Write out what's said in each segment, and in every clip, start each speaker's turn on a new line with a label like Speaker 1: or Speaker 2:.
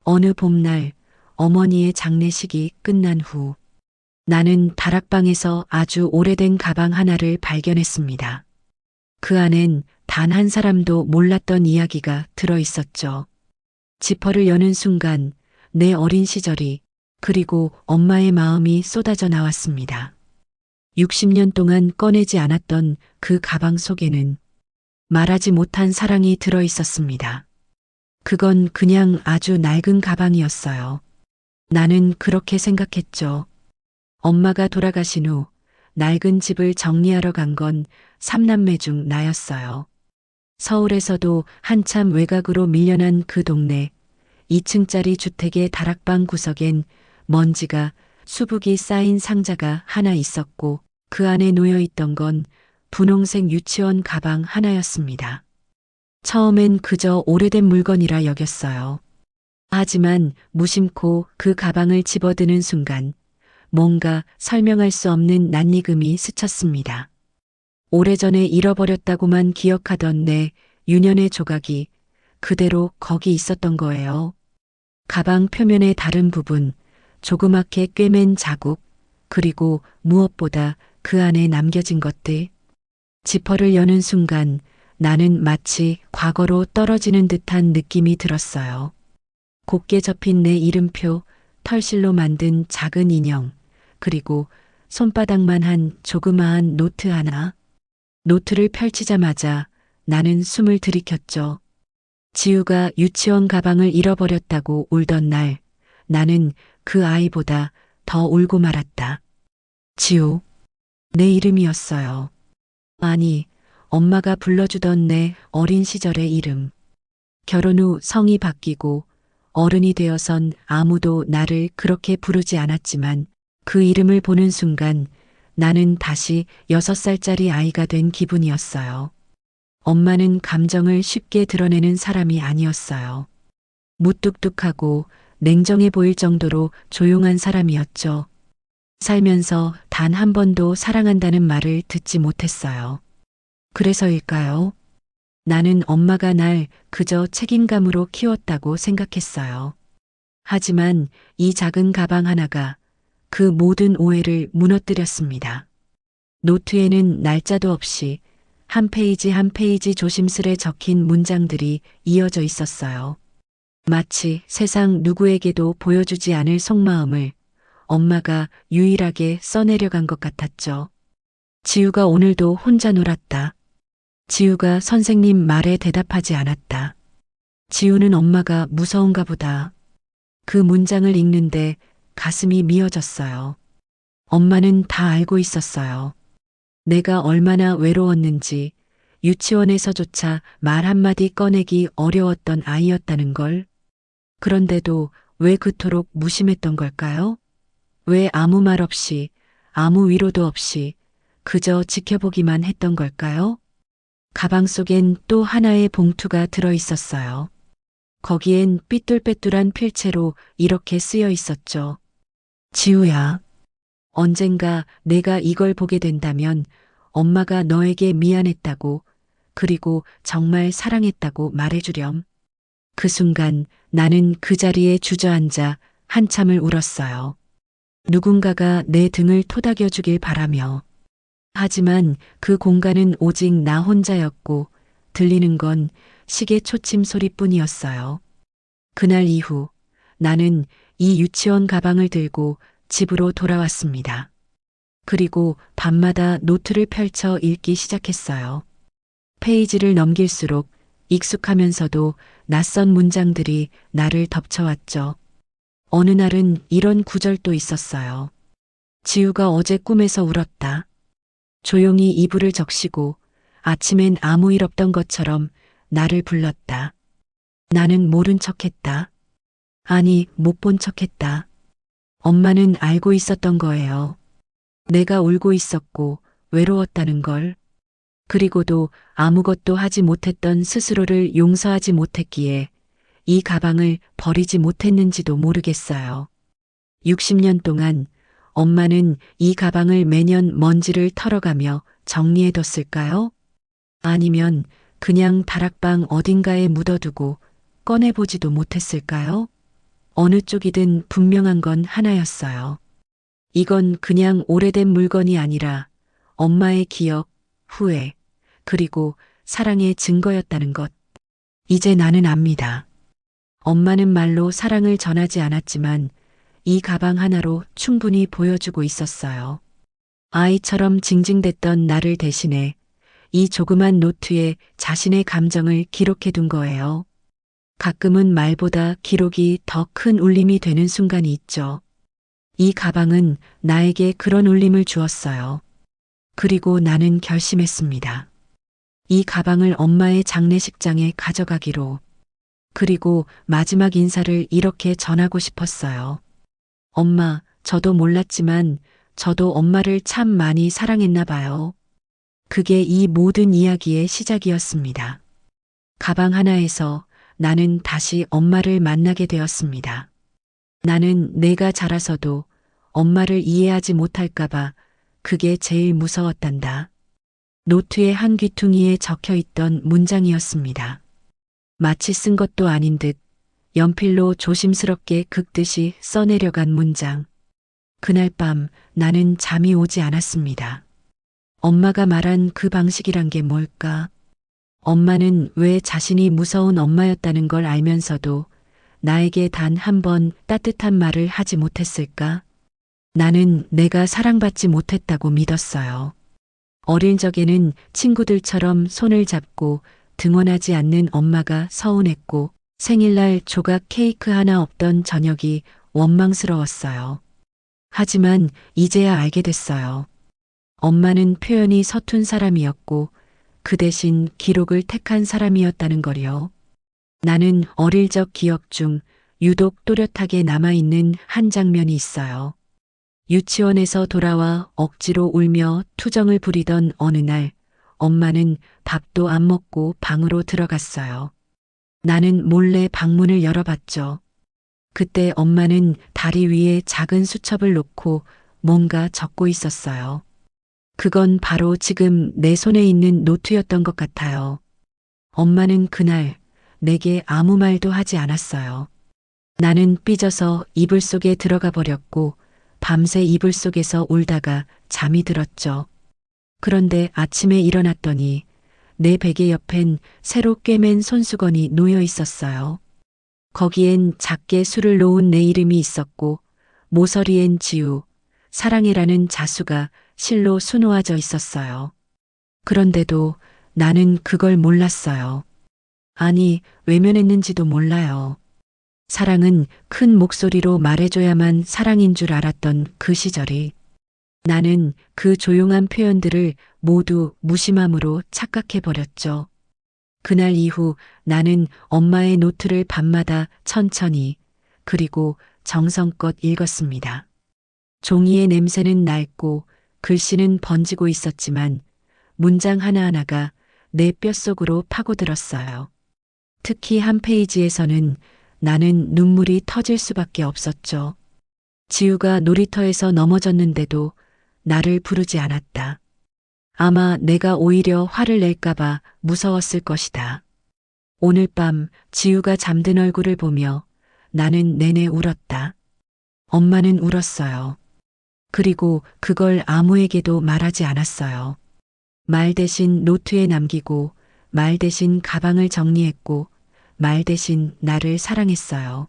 Speaker 1: 어느 봄날 어머니의 장례식이 끝난 후 나는 다락방에서 아주 오래된 가방 하나를 발견했습니다. 그 안엔 단 한 사람도 몰랐던 이야기가 들어 있었죠. 지퍼를 여는 순간 내 어린 시절이 그리고 엄마의 마음이 쏟아져 나왔습니다. 60년 동안 꺼내지 않았던 그 가방 속에는 말하지 못한 사랑이 들어 있었습니다. 그건 그냥 아주 낡은 가방이었어요. 나는 그렇게 생각했죠. 엄마가 돌아가신 후 낡은 집을 정리하러 간 건 3남매 중 나였어요. 서울에서도 한참 외곽으로 밀려난 그 동네 2층짜리 주택의 다락방 구석엔 먼지가 수북이 쌓인 상자가 하나 있었고 그 안에 놓여 있던 건 분홍색 유치원 가방 하나였습니다. 처음엔 그저 오래된 물건이라 여겼어요. 하지만 무심코 그 가방을 집어드는 순간 뭔가 설명할 수 없는 낯익음이 스쳤습니다. 오래전에 잃어버렸다고만 기억하던 내 유년의 조각이 그대로 거기 있었던 거예요. 가방 표면의 다른 부분, 조그맣게 꿰맨 자국, 그리고 무엇보다 그 안에 남겨진 것들. 지퍼를 여는 순간 나는 마치 과거로 떨어지는 듯한 느낌이 들었어요. 곱게 접힌 내 이름표, 털실로 만든 작은 인형, 그리고 손바닥만 한 조그마한 노트 하나. 노트를 펼치자마자 나는 숨을 들이켰죠. 지우가 유치원 가방을 잃어버렸다고 울던 날, 나는 그 아이보다 더 울고 말았다. 지우. 내 이름이었어요. 아니, 엄마가 불러주던 내 어린 시절의 이름. 결혼 후 성이 바뀌고 어른이 되어선 아무도 나를 그렇게 부르지 않았지만 그 이름을 보는 순간 나는 다시 6살짜리 아이가 된 기분이었어요. 엄마는 감정을 쉽게 드러내는 사람이 아니었어요. 무뚝뚝하고 냉정해 보일 정도로 조용한 사람이었죠. 살면서 단 한 번도 사랑한다는 말을 듣지 못했어요. 그래서일까요? 나는 엄마가 날 그저 책임감으로 키웠다고 생각했어요. 하지만 이 작은 가방 하나가 그 모든 오해를 무너뜨렸습니다. 노트에는 날짜도 없이 한 페이지 한 페이지 조심스레 적힌 문장들이 이어져 있었어요. 마치 세상 누구에게도 보여주지 않을 속마음을 엄마가 유일하게 써내려간 것 같았죠. 지우가 오늘도 혼자 놀았다. 지우가 선생님 말에 대답하지 않았다. 지우는 엄마가 무서운가 보다. 그 문장을 읽는데 가슴이 미어졌어요. 엄마는 다 알고 있었어요. 내가 얼마나 외로웠는지, 유치원에서조차 말 한마디 꺼내기 어려웠던 아이였다는 걸. 그런데도 왜 그토록 무심했던 걸까요? 왜 아무 말 없이, 아무 위로도 없이 그저 지켜보기만 했던 걸까요? 가방 속엔 또 하나의 봉투가 들어 있었어요. 거기엔 삐뚤빼뚤한 필체로 이렇게 쓰여 있었죠. 지우야, 언젠가 내가 이걸 보게 된다면 엄마가 너에게 미안했다고, 그리고 정말 사랑했다고 말해주렴. 그 순간 나는 그 자리에 주저앉아 한참을 울었어요. 누군가가 내 등을 토닥여 주길 바라며. 하지만 그 공간은 오직 나 혼자였고 들리는 건 시계 초침 소리뿐이었어요. 그날 이후 나는 이 유치원 가방을 들고 집으로 돌아왔습니다. 그리고 밤마다 노트를 펼쳐 읽기 시작했어요. 페이지를 넘길수록 익숙하면서도 낯선 문장들이 나를 덮쳐왔죠. 어느 날은 이런 구절도 있었어요. 지우가 어제 꿈에서 울었다. 조용히 이불을 적시고 아침엔 아무 일 없던 것처럼 나를 불렀다. 나는 모른 척했다. 아니, 못 본 척했다. 엄마는 알고 있었던 거예요. 내가 울고 있었고 외로웠다는 걸. 그리고도 아무것도 하지 못했던 스스로를 용서하지 못했기에 이 가방을 버리지 못했는지도 모르겠어요. 60년 동안 엄마는 이 가방을 매년 먼지를 털어가며 정리해뒀을까요? 아니면 그냥 다락방 어딘가에 묻어두고 꺼내보지도 못했을까요? 어느 쪽이든 분명한 건 하나였어요. 이건 그냥 오래된 물건이 아니라 엄마의 기억, 후회, 그리고 사랑의 증거였다는 것. 이제 나는 압니다. 엄마는 말로 사랑을 전하지 않았지만 이 가방 하나로 충분히 보여주고 있었어요. 아이처럼 징징댔던 나를 대신해 이 조그만 노트에 자신의 감정을 기록해 둔 거예요. 가끔은 말보다 기록이 더 큰 울림이 되는 순간이 있죠. 이 가방은 나에게 그런 울림을 주었어요. 그리고 나는 결심했습니다. 이 가방을 엄마의 장례식장에 가져가기로. 그리고 마지막 인사를 이렇게 전하고 싶었어요. 엄마, 저도 몰랐지만 저도 엄마를 참 많이 사랑했나 봐요. 그게 이 모든 이야기의 시작이었습니다. 가방 하나에서 나는 다시 엄마를 만나게 되었습니다. 나는 내가 자라서도 엄마를 이해하지 못할까봐 그게 제일 무서웠단다. 노트의 한 귀퉁이에 적혀 있던 문장이었습니다. 마치 쓴 것도 아닌 듯 연필로 조심스럽게 긁듯이 써내려간 문장. 그날 밤 나는 잠이 오지 않았습니다. 엄마가 말한 그 방식이란 게 뭘까? 엄마는 왜 자신이 무서운 엄마였다는 걸 알면서도 나에게 단 한 번 따뜻한 말을 하지 못했을까? 나는 내가 사랑받지 못했다고 믿었어요. 어린 적에는 친구들처럼 손을 잡고 등원하지 않는 엄마가 서운했고 생일날 조각 케이크 하나 없던 저녁이 원망스러웠어요. 하지만 이제야 알게 됐어요. 엄마는 표현이 서툰 사람이었고 그 대신 기록을 택한 사람이었다는 걸요. 나는 어릴 적 기억 중 유독 또렷하게 남아있는 한 장면이 있어요. 유치원에서 돌아와 억지로 울며 투정을 부리던 어느 날 엄마는 밥도 안 먹고 방으로 들어갔어요. 나는 몰래 방문을 열어봤죠. 그때 엄마는 다리 위에 작은 수첩을 놓고 뭔가 적고 있었어요. 그건 바로 지금 내 손에 있는 노트였던 것 같아요. 엄마는 그날 내게 아무 말도 하지 않았어요. 나는 삐져서 이불 속에 들어가 버렸고 밤새 이불 속에서 울다가 잠이 들었죠. 그런데 아침에 일어났더니 내 베개 옆엔 새로 꿰맨 손수건이 놓여 있었어요. 거기엔 작게 술을 놓은 내 이름이 있었고 모서리엔 지우, 사랑해라는 자수가 실로 수놓아져 있었어요. 그런데도 나는 그걸 몰랐어요. 아니, 외면했는지도 몰라요. 사랑은 큰 목소리로 말해줘야만 사랑인 줄 알았던 그 시절이. 나는 그 조용한 표현들을 모두 무심함으로 착각해버렸죠. 그날 이후 나는 엄마의 노트를 밤마다 천천히 그리고 정성껏 읽었습니다. 종이의 냄새는 낡고 글씨는 번지고 있었지만 문장 하나하나가 내 뼛속으로 파고들었어요. 특히 한 페이지에서는 나는 눈물이 터질 수밖에 없었죠. 지우가 놀이터에서 넘어졌는데도 나를 부르지 않았다. 아마 내가 오히려 화를 낼까봐 무서웠을 것이다. 오늘 밤 지우가 잠든 얼굴을 보며 나는 내내 울었다. 엄마는 울었어요. 그리고 그걸 아무에게도 말하지 않았어요. 말 대신 노트에 남기고 말 대신 가방을 정리했고 말 대신 나를 사랑했어요.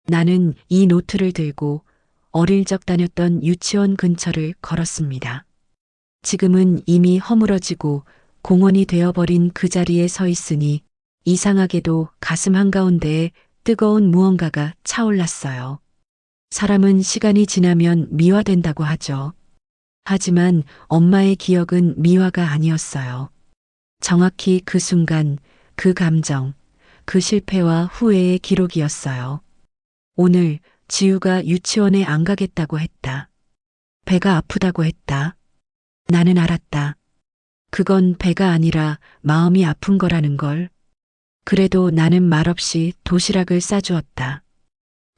Speaker 1: 나는 이 노트를 들고 어릴 적 다녔던 유치원 근처를 걸었습니다. 지금은 이미 허물어지고 공원이 되어버린 그 자리에 서 있으니 이상하게도 가슴 한가운데에 뜨거운 무언가가 차올랐어요. 사람은 시간이 지나면 미화된다고 하죠. 하지만 엄마의 기억은 미화가 아니었어요. 정확히 그 순간, 그 감정, 그 실패와 후회의 기록이었어요. 오늘 지우가 유치원에 안 가겠다고 했다. 배가 아프다고 했다. 나는 알았다. 그건 배가 아니라 마음이 아픈 거라는 걸. 그래도 나는 말없이 도시락을 싸주었다.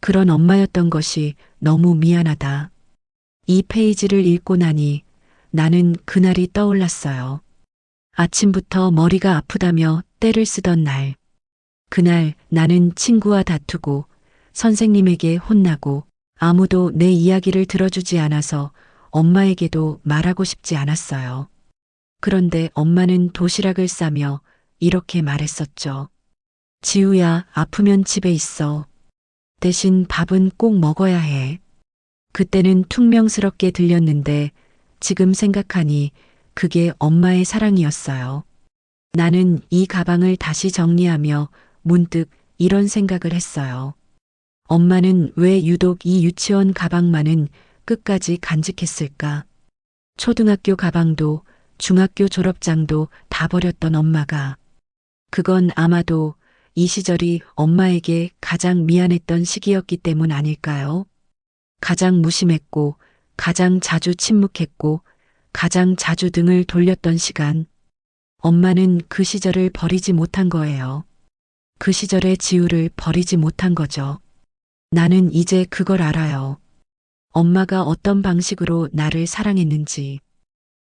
Speaker 1: 그런 엄마였던 것이 너무 미안하다. 이 페이지를 읽고 나니 나는 그날이 떠올랐어요. 아침부터 머리가 아프다며 떼를 쓰던 날. 그날 나는 친구와 다투고 선생님에게 혼나고 아무도 내 이야기를 들어주지 않아서 엄마에게도 말하고 싶지 않았어요. 그런데 엄마는 도시락을 싸며 이렇게 말했었죠. 지우야, 아프면 집에 있어. 대신 밥은 꼭 먹어야 해. 그때는 퉁명스럽게 들렸는데 지금 생각하니 그게 엄마의 사랑이었어요. 나는 이 가방을 다시 정리하며 문득 이런 생각을 했어요. 엄마는 왜 유독 이 유치원 가방만은 끝까지 간직했을까? 초등학교 가방도 중학교 졸업장도 다 버렸던 엄마가. 그건 아마도 이 시절이 엄마에게 가장 미안했던 시기였기 때문 아닐까요? 가장 무심했고, 가장 자주 침묵했고, 가장 자주 등을 돌렸던 시간. 엄마는 그 시절을 버리지 못한 거예요. 그 시절의 지우를 버리지 못한 거죠. 나는 이제 그걸 알아요. 엄마가 어떤 방식으로 나를 사랑했는지.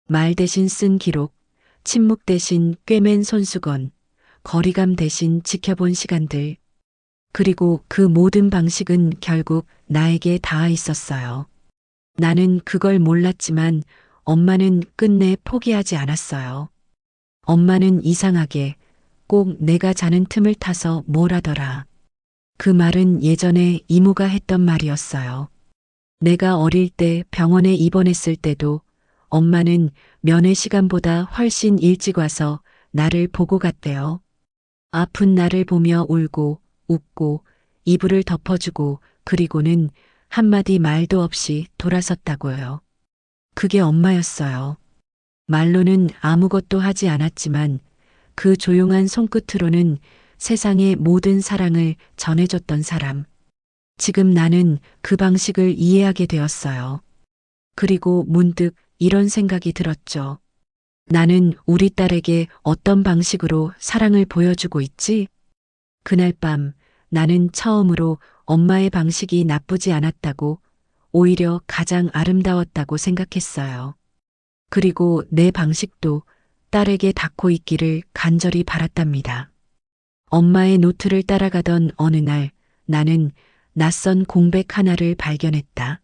Speaker 1: 말 대신 쓴 기록, 침묵 대신 꿰맨 손수건, 거리감 대신 지켜본 시간들. 그리고 그 모든 방식은 결국 나에게 닿아 있었어요. 나는 그걸 몰랐지만 엄마는 끝내 포기하지 않았어요. 엄마는 이상하게 꼭 내가 자는 틈을 타서 뭘 하더라. 그 말은 예전에 이모가 했던 말이었어요. 내가 어릴 때 병원에 입원했을 때도 엄마는 면회 시간보다 훨씬 일찍 와서 나를 보고 갔대요. 아픈 나를 보며 울고 웃고 이불을 덮어주고 그리고는 한마디 말도 없이 돌아섰다고요. 그게 엄마였어요. 말로는 아무것도 하지 않았지만 그 조용한 손끝으로는 세상의 모든 사랑을 전해줬던 사람. 지금 나는 그 방식을 이해하게 되었어요. 그리고 문득 이런 생각이 들었죠. 나는 우리 딸에게 어떤 방식으로 사랑을 보여주고 있지? 그날 밤 나는 처음으로 엄마의 방식이 나쁘지 않았다고, 오히려 가장 아름다웠다고 생각했어요. 그리고 내 방식도 딸에게 닿고 있기를 간절히 바랐답니다. 엄마의 노트를 따라가던 어느 날 나는 낯선 공백 하나를 발견했다.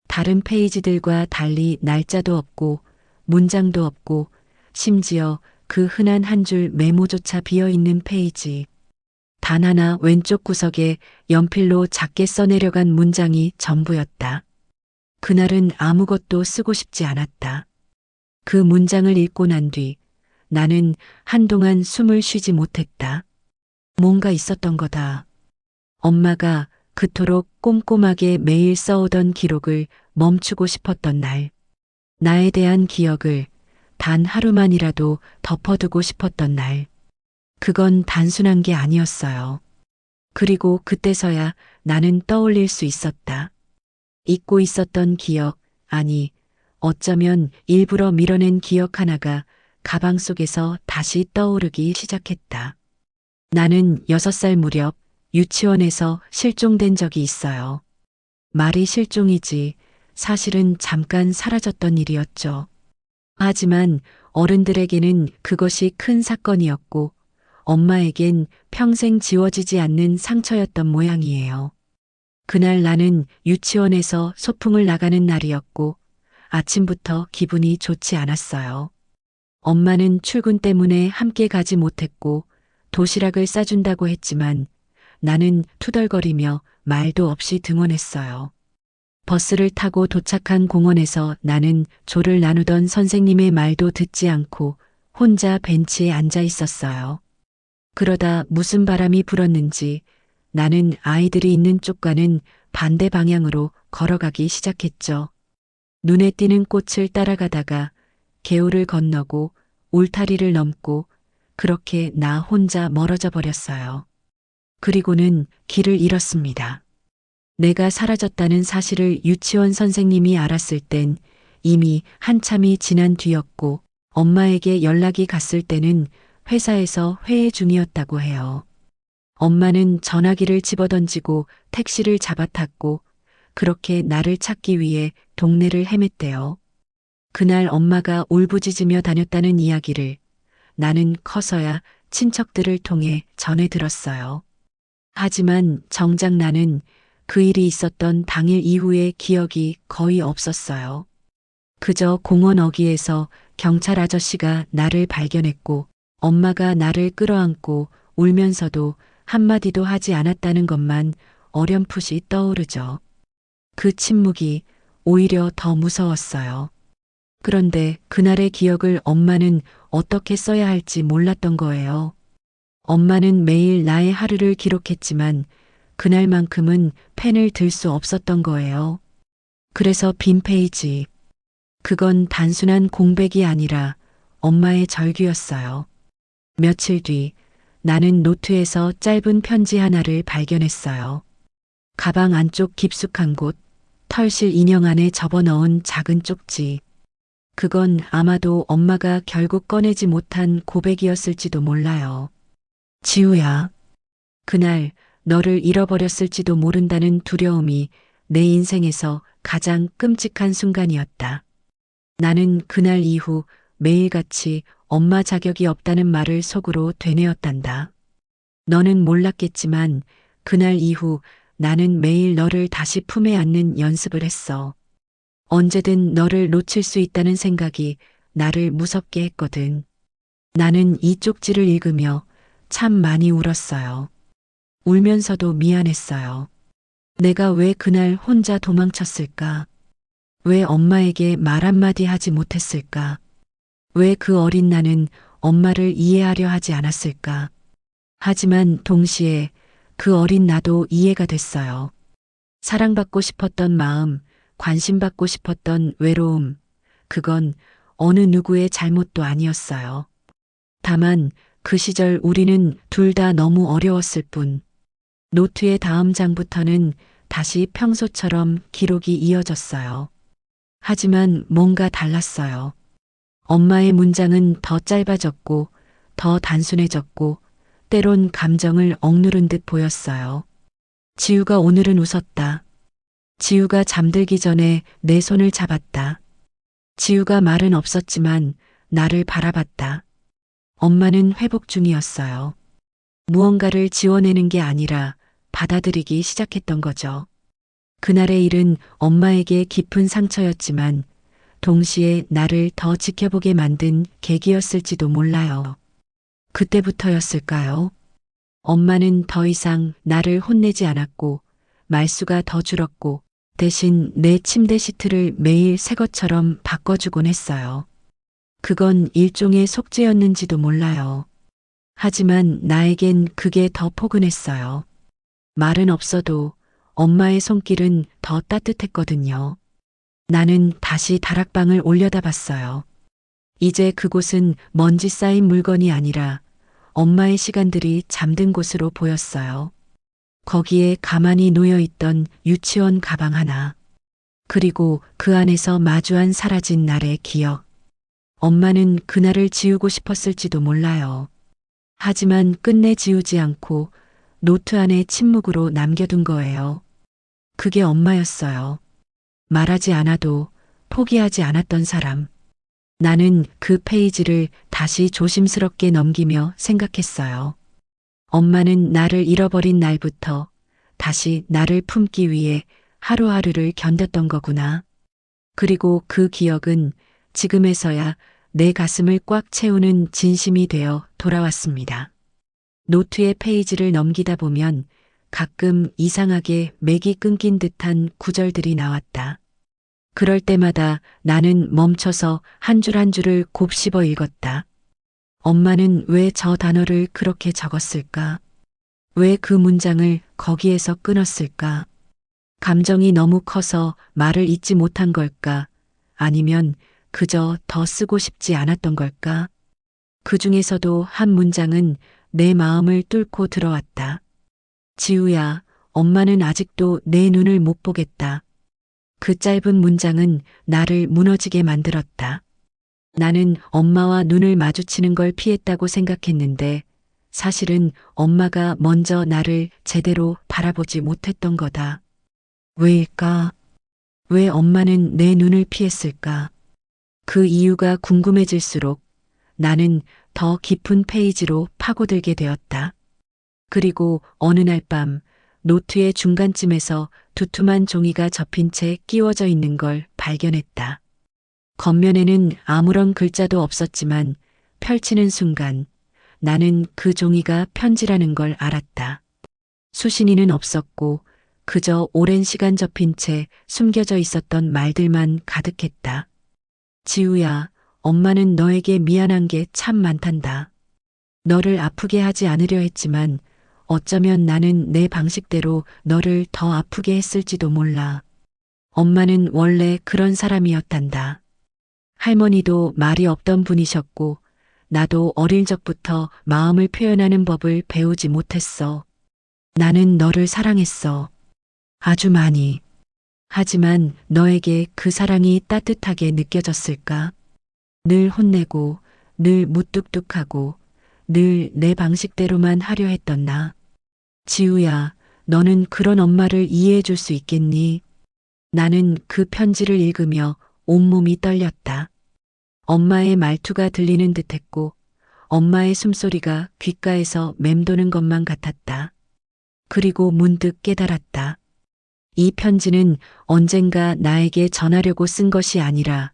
Speaker 1: 다른 페이지들과 달리 날짜도 없고 문장도 없고 심지어 그 흔한 한 줄 메모조차 비어 있는 페이지. 단 하나 왼쪽 구석에 연필로 작게 써내려간 문장이 전부였다. 그날은 아무것도 쓰고 싶지 않았다. 그 문장을 읽고 난 뒤 나는 한동안 숨을 쉬지 못했다. 뭔가 있었던 거다. 엄마가 그토록 꼼꼼하게 매일 써오던 기록을 멈추고 싶었던 날. 나에 대한 기억을 단 하루만이라도 덮어두고 싶었던 날. 그건 단순한 게 아니었어요. 그리고 그때서야 나는 떠올릴 수 있었다. 잊고 있었던 기억, 아니, 어쩌면 일부러 밀어낸 기억 하나가 가방 속에서 다시 떠오르기 시작했다. 나는 6살 무렵 유치원에서 실종된 적이 있어요. 말이 실종이지 사실은 잠깐 사라졌던 일이었죠. 하지만 어른들에게는 그것이 큰 사건이었고 엄마에겐 평생 지워지지 않는 상처였던 모양이에요. 그날 나는 유치원에서 소풍을 나가는 날이었고 아침부터 기분이 좋지 않았어요. 엄마는 출근 때문에 함께 가지 못했고 도시락을 싸준다고 했지만 나는 투덜거리며 말도 없이 등원했어요. 버스를 타고 도착한 공원에서 나는 조를 나누던 선생님의 말도 듣지 않고 혼자 벤치에 앉아 있었어요. 그러다 무슨 바람이 불었는지 나는 아이들이 있는 쪽과는 반대 방향으로 걸어가기 시작했죠. 눈에 띄는 꽃을 따라가다가 개울을 건너고 울타리를 넘고 그렇게 나 혼자 멀어져 버렸어요. 그리고는 길을 잃었습니다. 내가 사라졌다는 사실을 유치원 선생님이 알았을 땐 이미 한참이 지난 뒤였고 엄마에게 연락이 갔을 때는 회사에서 회의 중이었다고 해요. 엄마는 전화기를 집어던지고 택시를 잡아탔고 그렇게 나를 찾기 위해 동네를 헤맸대요. 그날 엄마가 울부짖으며 다녔다는 이야기를 나는 커서야 친척들을 통해 전해 들었어요. 하지만 정작 나는 그 일이 있었던 당일 이후의 기억이 거의 없었어요. 그저 공원 어귀에서 경찰 아저씨가 나를 발견했고 엄마가 나를 끌어안고 울면서도 한마디도 하지 않았다는 것만 어렴풋이 떠오르죠. 그 침묵이 오히려 더 무서웠어요. 그런데 그날의 기억을 엄마는 어떻게 써야 할지 몰랐던 거예요. 엄마는 매일 나의 하루를 기록했지만 그날만큼은 펜을 들 수 없었던 거예요. 그래서 빈 페이지. 그건 단순한 공백이 아니라 엄마의 절규였어요. 며칠 뒤 나는 노트에서 짧은 편지 하나를 발견했어요. 가방 안쪽 깊숙한 곳, 털실 인형 안에 접어넣은 작은 쪽지. 그건 아마도 엄마가 결국 꺼내지 못한 고백이었을지도 몰라요. 지우야, 그날 너를 잃어버렸을지도 모른다는 두려움이 내 인생에서 가장 끔찍한 순간이었다. 나는 그날 이후 매일같이 엄마 자격이 없다는 말을 속으로 되뇌었단다. 너는 몰랐겠지만 그날 이후 나는 매일 너를 다시 품에 안는 연습을 했어. 언제든 너를 놓칠 수 있다는 생각이 나를 무섭게 했거든. 나는 이 쪽지를 읽으며 참 많이 울었어요. 울면서도 미안했어요. 내가 왜 그날 혼자 도망쳤을까? 왜 엄마에게 말 한마디 하지 못했을까? 왜 그 어린 나는 엄마를 이해하려 하지 않았을까? 하지만 동시에 그 어린 나도 이해가 됐어요. 사랑받고 싶었던 마음, 관심받고 싶었던 외로움, 그건 어느 누구의 잘못도 아니었어요. 다만 그 시절 우리는 둘 다 너무 어려웠을 뿐. 노트의 다음 장부터는 다시 평소처럼 기록이 이어졌어요. 하지만 뭔가 달랐어요. 엄마의 문장은 더 짧아졌고, 더 단순해졌고, 때론 감정을 억누른 듯 보였어요. 지우가 오늘은 웃었다. 지우가 잠들기 전에 내 손을 잡았다. 지우가 말은 없었지만 나를 바라봤다. 엄마는 회복 중이었어요. 무언가를 지워내는 게 아니라 받아들이기 시작했던 거죠. 그날의 일은 엄마에게 깊은 상처였지만 동시에 나를 더 지켜보게 만든 계기였을지도 몰라요. 그때부터였을까요? 엄마는 더 이상 나를 혼내지 않았고 말수가 더 줄었고 대신 내 침대 시트를 매일 새 것처럼 바꿔주곤 했어요. 그건 일종의 속죄였는지도 몰라요. 하지만 나에겐 그게 더 포근했어요. 말은 없어도 엄마의 손길은 더 따뜻했거든요. 나는 다시 다락방을 올려다봤어요. 이제 그곳은 먼지 쌓인 물건이 아니라 엄마의 시간들이 잠든 곳으로 보였어요. 거기에 가만히 놓여있던 유치원 가방 하나. 그리고 그 안에서 마주한 사라진 날의 기억. 엄마는 그날을 지우고 싶었을지도 몰라요. 하지만 끝내 지우지 않고 노트 안에 침묵으로 남겨둔 거예요. 그게 엄마였어요. 말하지 않아도 포기하지 않았던 사람. 나는 그 페이지를 다시 조심스럽게 넘기며 생각했어요. 엄마는 나를 잃어버린 날부터 다시 나를 품기 위해 하루하루를 견뎠던 거구나. 그리고 그 기억은 지금에서야 내 가슴을 꽉 채우는 진심이 되어 돌아왔습니다. 노트의 페이지를 넘기다 보면 가끔 이상하게 맥이 끊긴 듯한 구절들이 나왔다. 그럴 때마다 나는 멈춰서 한 줄 한 줄을 곱씹어 읽었다. 엄마는 왜 저 단어를 그렇게 적었을까? 왜 그 문장을 거기에서 끊었을까? 감정이 너무 커서 말을 잇지 못한 걸까? 아니면 그저 더 쓰고 싶지 않았던 걸까? 그 중에서도 한 문장은 내 마음을 뚫고 들어왔다. 지우야, 엄마는 아직도 내 눈을 못 보겠다. 그 짧은 문장은 나를 무너지게 만들었다. 나는 엄마와 눈을 마주치는 걸 피했다고 생각했는데 사실은 엄마가 먼저 나를 제대로 바라보지 못했던 거다. 왜일까? 왜 엄마는 내 눈을 피했을까? 그 이유가 궁금해질수록 나는 더 깊은 페이지로 파고들게 되었다. 그리고 어느 날 밤 노트의 중간쯤에서 두툼한 종이가 접힌 채 끼워져 있는 걸 발견했다. 겉면에는 아무런 글자도 없었지만 펼치는 순간 나는 그 종이가 편지라는 걸 알았다. 수신이는 없었고 그저 오랜 시간 접힌 채 숨겨져 있었던 말들만 가득했다. 지우야, 엄마는 너에게 미안한 게 참 많단다. 너를 아프게 하지 않으려 했지만 어쩌면 나는 내 방식대로 너를 더 아프게 했을지도 몰라. 엄마는 원래 그런 사람이었단다. 할머니도 말이 없던 분이셨고 나도 어릴 적부터 마음을 표현하는 법을 배우지 못했어. 나는 너를 사랑했어. 아주 많이. 하지만 너에게 그 사랑이 따뜻하게 느껴졌을까? 늘 혼내고, 늘 무뚝뚝하고, 늘 내 방식대로만 하려 했던 나. 지우야, 너는 그런 엄마를 이해해 줄 수 있겠니? 나는 그 편지를 읽으며 온몸이 떨렸다. 엄마의 말투가 들리는 듯했고, 엄마의 숨소리가 귓가에서 맴도는 것만 같았다. 그리고 문득 깨달았다. 이 편지는 언젠가 나에게 전하려고 쓴 것이 아니라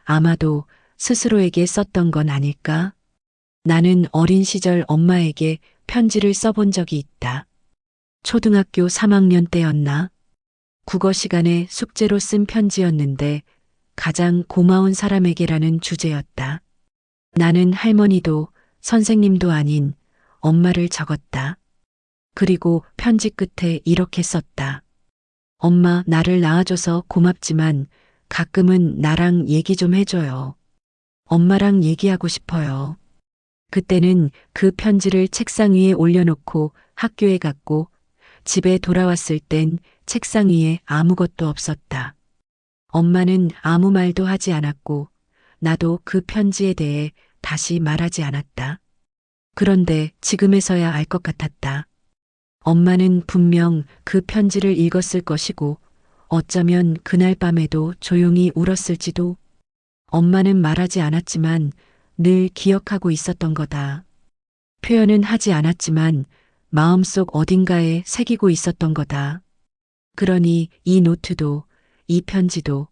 Speaker 1: 아마도 스스로에게 썼던 건 아닐까? 나는 어린 시절 엄마에게 편지를 써본 적이 있다. 초등학교 3학년 때였나? 국어 시간에 숙제로 쓴 편지였는데 가장 고마운 사람에게라는 주제였다. 나는 할머니도 선생님도 아닌 엄마를 적었다. 그리고 편지 끝에 이렇게 썼다. 엄마, 나를 낳아줘서 고맙지만 가끔은 나랑 얘기 좀 해줘요. 엄마랑 얘기하고 싶어요. 그때는 그 편지를 책상 위에 올려놓고 학교에 갔고 집에 돌아왔을 땐 책상 위에 아무것도 없었다. 엄마는 아무 말도 하지 않았고 나도 그 편지에 대해 다시 말하지 않았다. 그런데 지금에서야 알 것 같았다. 엄마는 분명 그 편지를 읽었을 것이고 어쩌면 그날 밤에도 조용히 울었을지도. 엄마는 말하지 않았지만 늘 기억하고 있었던 거다. 표현은 하지 않았지만 마음속 어딘가에 새기고 있었던 거다. 그러니 이 노트도 이 편지도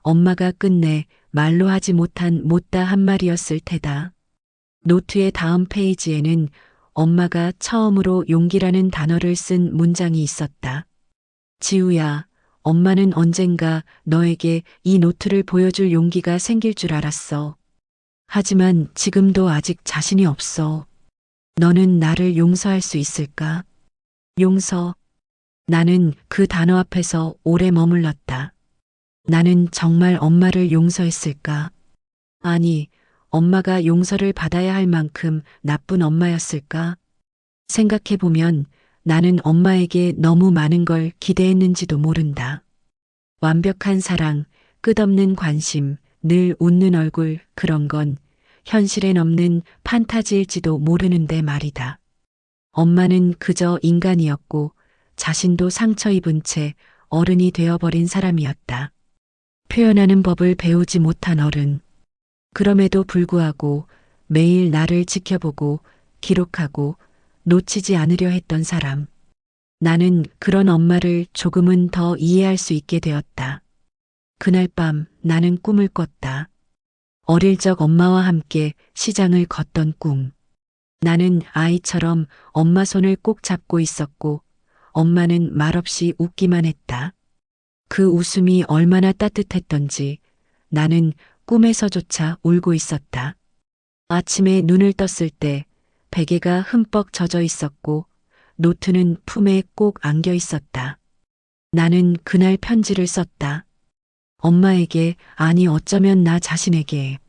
Speaker 1: 엄마가 끝내 말로 하지 못한 못다 한 말이었을 테다. 노트의 다음 페이지에는 엄마가 처음으로 용기라는 단어를 쓴 문장이 있었다. 지우야, 엄마는 언젠가 너에게 이 노트를 보여줄 용기가 생길 줄 알았어. 하지만 지금도 아직 자신이 없어. 너는 나를 용서할 수 있을까? 용서. 나는 그 단어 앞에서 오래 머물렀다. 나는 정말 엄마를 용서했을까? 아니, 엄마가 용서를 받아야 할 만큼 나쁜 엄마였을까? 생각해보면 나는 엄마에게 너무 많은 걸 기대했는지도 모른다. 완벽한 사랑, 끝없는 관심, 늘 웃는 얼굴, 그런 건 현실엔 없는 판타지일지도 모르는데 말이다. 엄마는 그저 인간이었고 자신도 상처 입은 채 어른이 되어버린 사람이었다. 표현하는 법을 배우지 못한 어른. 그럼에도 불구하고 매일 나를 지켜보고 기록하고 놓치지 않으려 했던 사람. 나는 그런 엄마를 조금은 더 이해할 수 있게 되었다. 그날 밤 나는 꿈을 꿨다. 어릴 적 엄마와 함께 시장을 걷던 꿈. 나는 아이처럼 엄마 손을 꼭 잡고 있었고 엄마는 말없이 웃기만 했다. 그 웃음이 얼마나 따뜻했던지 나는 꿈에서조차 울고 있었다. 아침에 눈을 떴을 때 베개가 흠뻑 젖어 있었고 노트는 품에 꼭 안겨 있었다. 나는 그날 편지를 썼다. 엄마에게, 아니 어쩌면 나 자신에게.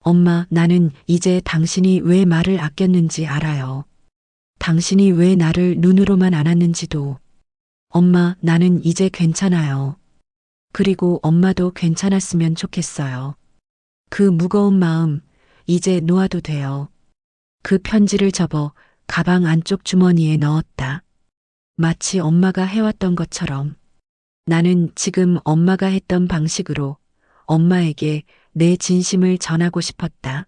Speaker 1: 엄마, 나는 이제 당신이 왜 말을 아꼈는지 알아요. 당신이 왜 나를 눈으로만 안았는지도. 엄마, 나는 이제 괜찮아요. 그리고 엄마도 괜찮았으면 좋겠어요. 그 무거운 마음, 이제 놓아도 돼요. 그 편지를 접어 가방 안쪽 주머니에 넣었다. 마치 엄마가 해왔던 것처럼. 나는 지금 엄마가 했던 방식으로 엄마에게 내 진심을 전하고 싶었다.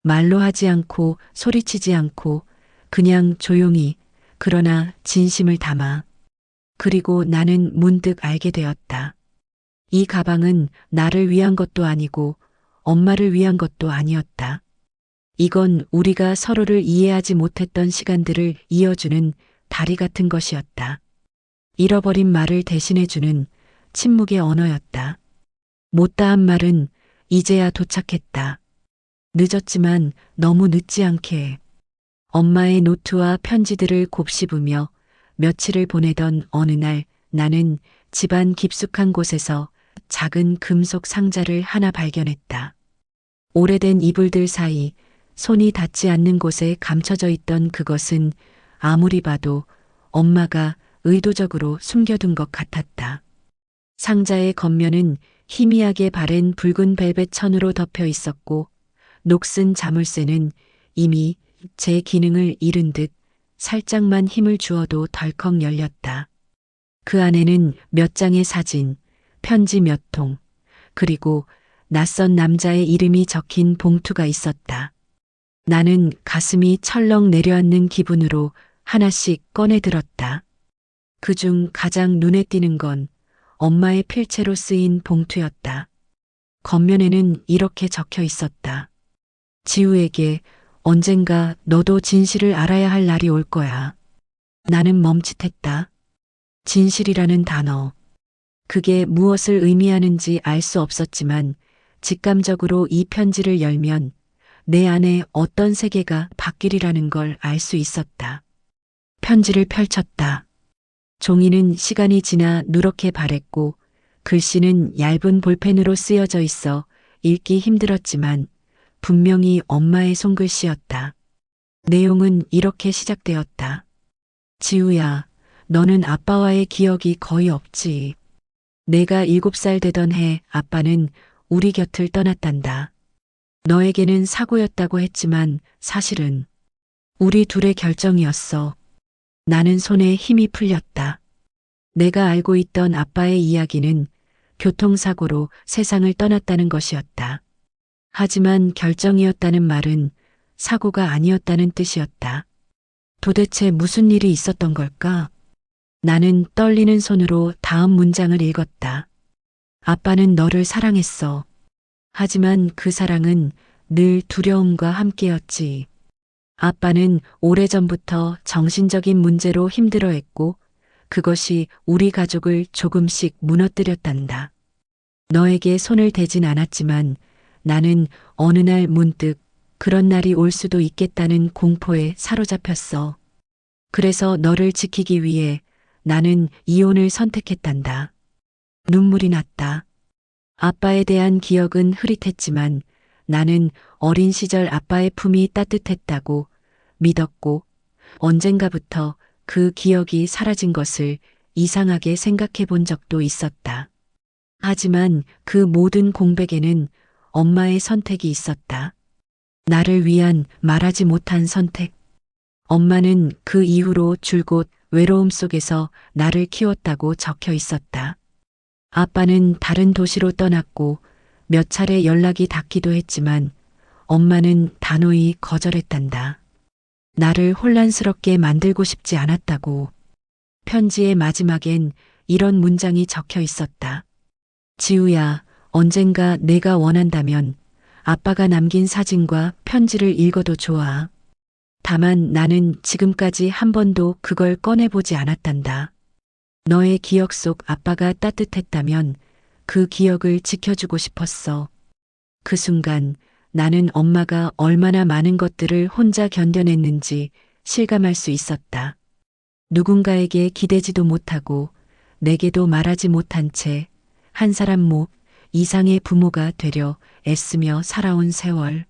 Speaker 1: 말로 하지 않고 소리치지 않고 그냥 조용히 그러나 진심을 담아. 그리고 나는 문득 알게 되었다. 이 가방은 나를 위한 것도 아니고 엄마를 위한 것도 아니었다. 이건 우리가 서로를 이해하지 못했던 시간들을 이어주는 다리 같은 것이었다. 잃어버린 말을 대신해주는 침묵의 언어였다. 못다한 말은 이제야 도착했다. 늦었지만 너무 늦지 않게. 엄마의 노트와 편지들을 곱씹으며 며칠을 보내던 어느 날 나는 집안 깊숙한 곳에서 작은 금속 상자를 하나 발견했다. 오래된 이불들 사이 손이 닿지 않는 곳에 감춰져 있던 그것은 아무리 봐도 엄마가 의도적으로 숨겨둔 것 같았다. 상자의 겉면은 희미하게 바랜 붉은 벨벳 천으로 덮여 있었고 녹슨 자물쇠는 이미 제 기능을 잃은 듯 살짝만 힘을 주어도 덜컥 열렸다. 그 안에는 몇 장의 사진, 편지 몇 통, 그리고 낯선 남자의 이름이 적힌 봉투가 있었다. 나는 가슴이 철렁 내려앉는 기분으로 하나씩 꺼내 들었다. 그중 가장 눈에 띄는 건 엄마의 필체로 쓰인 봉투였다. 겉면에는 이렇게 적혀 있었다. 지우에게 언젠가 너도 진실을 알아야 할 날이 올 거야. 나는 멈칫했다. 진실이라는 단어. 그게 무엇을 의미하는지 알 수 없었지만 직감적으로 이 편지를 열면 내 안에 어떤 세계가 바뀌리라는 걸 알 수 있었다. 편지를 펼쳤다. 종이는 시간이 지나 누렇게 바랬고 글씨는 얇은 볼펜으로 쓰여져 있어 읽기 힘들었지만 분명히 엄마의 손글씨였다. 내용은 이렇게 시작되었다. 지우야, 너는 아빠와의 기억이 거의 없지. 내가 7살 되던 해 아빠는 우리 곁을 떠났단다. 너에게는 사고였다고 했지만 사실은 우리 둘의 결정이었어. 나는 손에 힘이 풀렸다. 내가 알고 있던 아빠의 이야기는 교통사고로 세상을 떠났다는 것이었다. 하지만 결정이었다는 말은 사고가 아니었다는 뜻이었다. 도대체 무슨 일이 있었던 걸까? 나는 떨리는 손으로 다음 문장을 읽었다. 아빠는 너를 사랑했어. 하지만 그 사랑은 늘 두려움과 함께였지. 아빠는 오래전부터 정신적인 문제로 힘들어했고 그것이 우리 가족을 조금씩 무너뜨렸단다. 너에게 손을 대진 않았지만 나는 어느 날 문득 그런 날이 올 수도 있겠다는 공포에 사로잡혔어. 그래서 너를 지키기 위해 나는 이혼을 선택했단다. 눈물이 났다. 아빠에 대한 기억은 흐릿했지만 나는 어린 시절 아빠의 품이 따뜻했다고 믿었고 언젠가부터 그 기억이 사라진 것을 이상하게 생각해 본 적도 있었다. 하지만 그 모든 공백에는 엄마의 선택이 있었다. 나를 위한 말하지 못한 선택. 엄마는 그 이후로 줄곧 외로움 속에서 나를 키웠다고 적혀 있었다. 아빠는 다른 도시로 떠났고 몇 차례 연락이 닿기도 했지만 엄마는 단호히 거절했단다. 나를 혼란스럽게 만들고 싶지 않았다고. 편지의 마지막엔 이런 문장이 적혀 있었다. 지우야, 언젠가 내가 원한다면 아빠가 남긴 사진과 편지를 읽어도 좋아. 다만 나는 지금까지 한 번도 그걸 꺼내보지 않았단다. 너의 기억 속 아빠가 따뜻했다면 그 기억을 지켜주고 싶었어. 그 순간 나는 엄마가 얼마나 많은 것들을 혼자 견뎌냈는지 실감할 수 있었다. 누군가에게 기대지도 못하고 내게도 말하지 못한 채 한 사람 목 이상의 부모가 되려 애쓰며 살아온 세월.